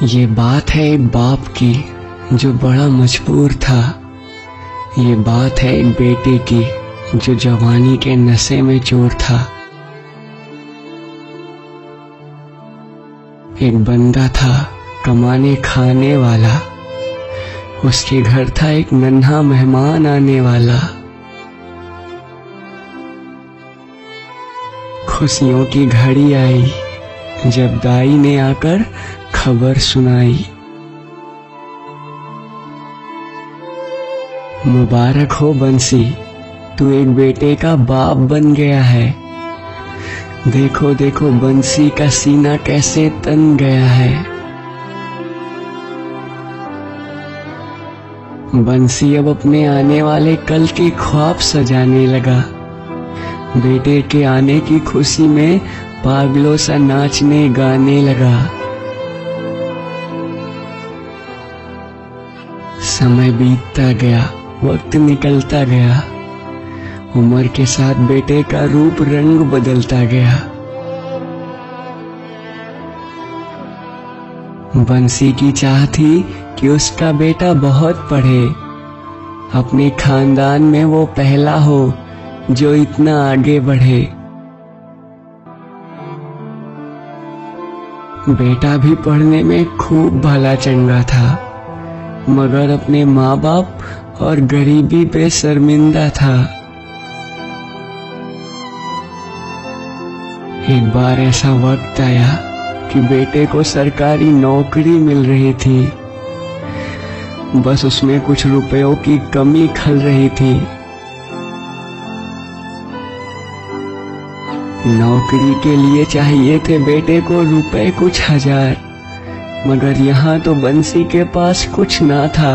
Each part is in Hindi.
ये बात है एक बाप की जो बड़ा मजबूर था। ये बात है एक बेटे की जो जवानी के नशे में चूर था। एक बंदा था कमाने खाने वाला, उसके घर था एक नन्हा मेहमान आने वाला। खुशियों की घड़ी आई जब दाई ने आकर खबर सुनाई। मुबारक हो बंसी, तू एक बेटे का बाप बन गया है। देखो देखो बंसी का सीना कैसे तन गया है। बंसी अब अपने आने वाले कल के ख्वाब सजाने लगा। बेटे के आने की खुशी में पागलों सा नाचने गाने लगा। समय बीतता गया, वक्त निकलता गया, उम्र के साथ बेटे का रूप रंग बदलता गया। बंसी की चाह थी कि उसका बेटा बहुत पढ़े, अपने खानदान में वो पहला हो जो इतना आगे बढ़े। बेटा भी पढ़ने में खूब भला चंगा था, मगर अपने माँ बाप और गरीबी पे शर्मिंदा था। एक बार ऐसा वक्त आया कि बेटे को सरकारी नौकरी मिल रही थी, बस उसमें कुछ रुपयों की कमी खल रही थी। नौकरी के लिए चाहिए थे बेटे को रुपए कुछ हजार, मगर यहाँ तो बंसी के पास कुछ ना था।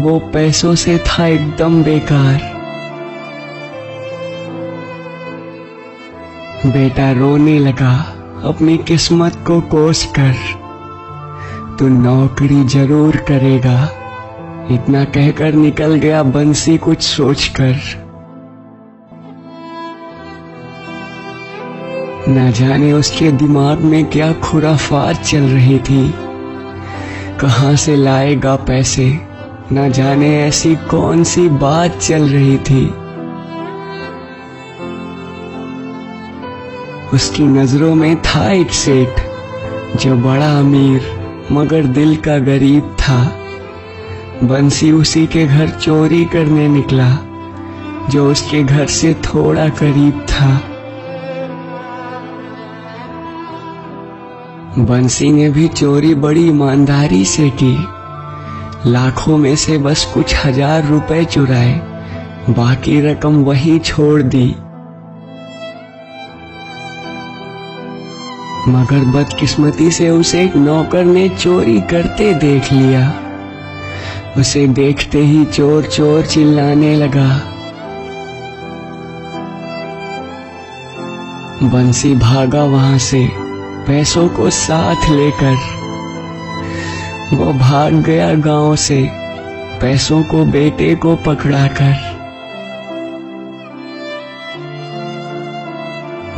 वो पैसों से था एकदम बेकार। बेटा रोने लगा अपनी किस्मत को कोस कर, तू नौकरी जरूर करेगा, इतना कहकर निकल गया बंसी कुछ सोचकर। न जाने उसके दिमाग में क्या खुराफात चल रही थी, कहां से लाएगा पैसे, न जाने ऐसी कौन सी बात चल रही थी। उसकी नजरों में था एक सेठ जो बड़ा अमीर मगर दिल का गरीब था। बंसी उसी के घर चोरी करने निकला जो उसके घर से थोड़ा करीब था। बंसी ने भी चोरी बड़ी ईमानदारी से की। लाखों में से बस कुछ हजार रुपए चुराए, बाकी रकम वहीं छोड़ दी। मगर बदकिस्मती से उसे एक नौकर ने चोरी करते देख लिया। उसे देखते ही चोर चोर चिल्लाने लगा। बंसी भागा वहां से पैसों को साथ लेकर। वो भाग गया गांव से पैसों को बेटे को पकड़ाकर।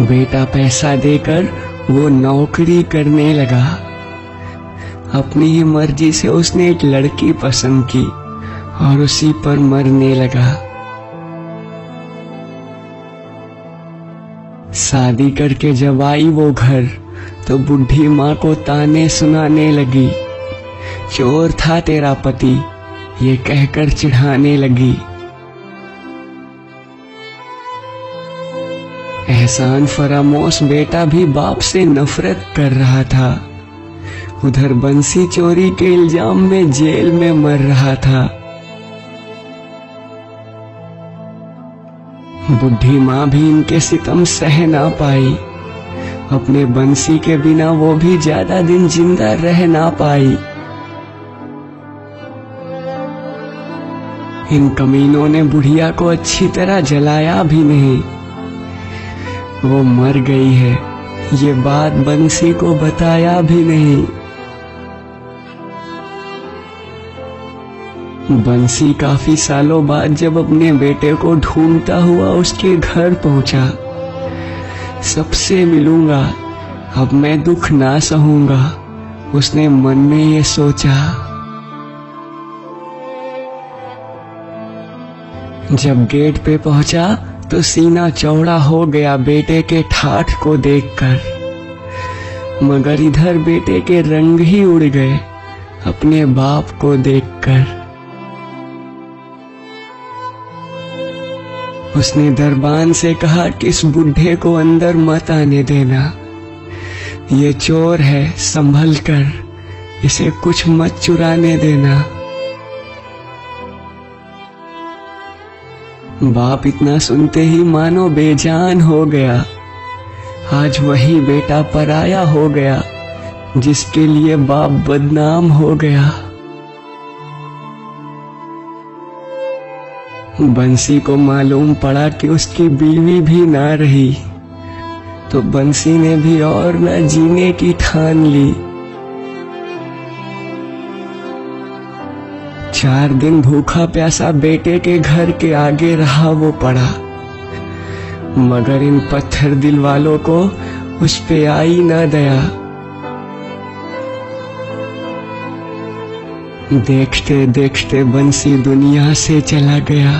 बेटा पैसा देकर वो नौकरी करने लगा। अपनी ही मर्जी से उसने एक लड़की पसंद की और उसी पर मरने लगा। शादी करके जब आई वो घर तो बुढ़ी माँ को ताने सुनाने लगी। चोर था तेरा पति, ये कहकर चिढ़ाने लगी। एहसान फरामोश बेटा भी बाप से नफरत कर रहा था। उधर बंसी चोरी के इल्जाम में जेल में मर रहा था। बुढ़ी माँ भी इनके सितम सह ना पाई। अपने बंसी के बिना वो भी ज्यादा दिन जिंदा रह ना पाई। इन कमीनों ने बुढ़िया को अच्छी तरह जलाया भी नहीं। वो मर गई है, ये बात बंसी को बताया भी नहीं। बंसी काफी सालों बाद जब अपने बेटे को ढूंढता हुआ उसके घर पहुंचा। सबसे मिलूंगा, अब मैं दुख ना सहूंगा, उसने मन में ये सोचा। जब गेट पे पहुंचा तो सीना चौड़ा हो गया बेटे के ठाठ को देखकर, मगर इधर बेटे के रंग ही उड़ गए अपने बाप को देखकर। उसने दरबान से कहा कि इस बुढ़े को अंदर मत आने देना, ये चोर है, संभल कर, इसे कुछ मत चुराने देना। बाप इतना सुनते ही मानो बेजान हो गया। आज वही बेटा पराया हो गया जिसके लिए बाप बदनाम हो गया। बंसी को मालूम पड़ा कि उसकी बीवी भी ना रही, तो बंसी ने भी और न जीने की ठान ली। 4 दिन भूखा प्यासा बेटे के घर के आगे रहा वो पड़ा, मगर इन पत्थर दिल वालों को उस पे आई ना दया। देखते देखते बंसी दुनिया से चला गया।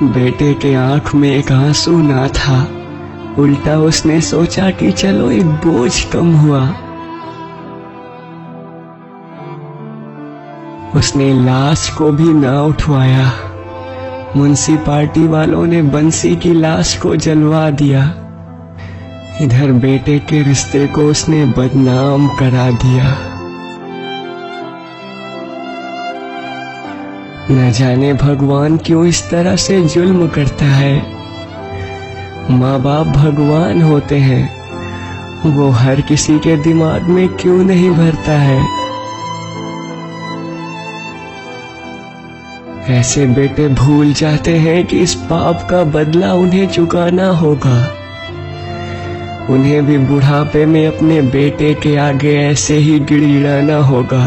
बेटे के आंख में एक आंसू ना था, उल्टा उसने सोचा कि चलो एक बोझ कम हुआ। उसने लाश को भी ना उठवाया। म्युनिसिपालिटी वालों ने बंसी की लाश को जलवा दिया। इधर बेटे के रिश्ते को उसने बदनाम करा दिया। न जाने भगवान क्यों इस तरह से जुल्म करता है। माँ बाप भगवान होते हैं, वो हर किसी के दिमाग में क्यों नहीं भरता है। ऐसे बेटे भूल जाते हैं कि इस पाप का बदला उन्हें चुकाना होगा। उन्हें भी बुढ़ापे में अपने बेटे के आगे ऐसे ही गिड़गिड़ाना होगा।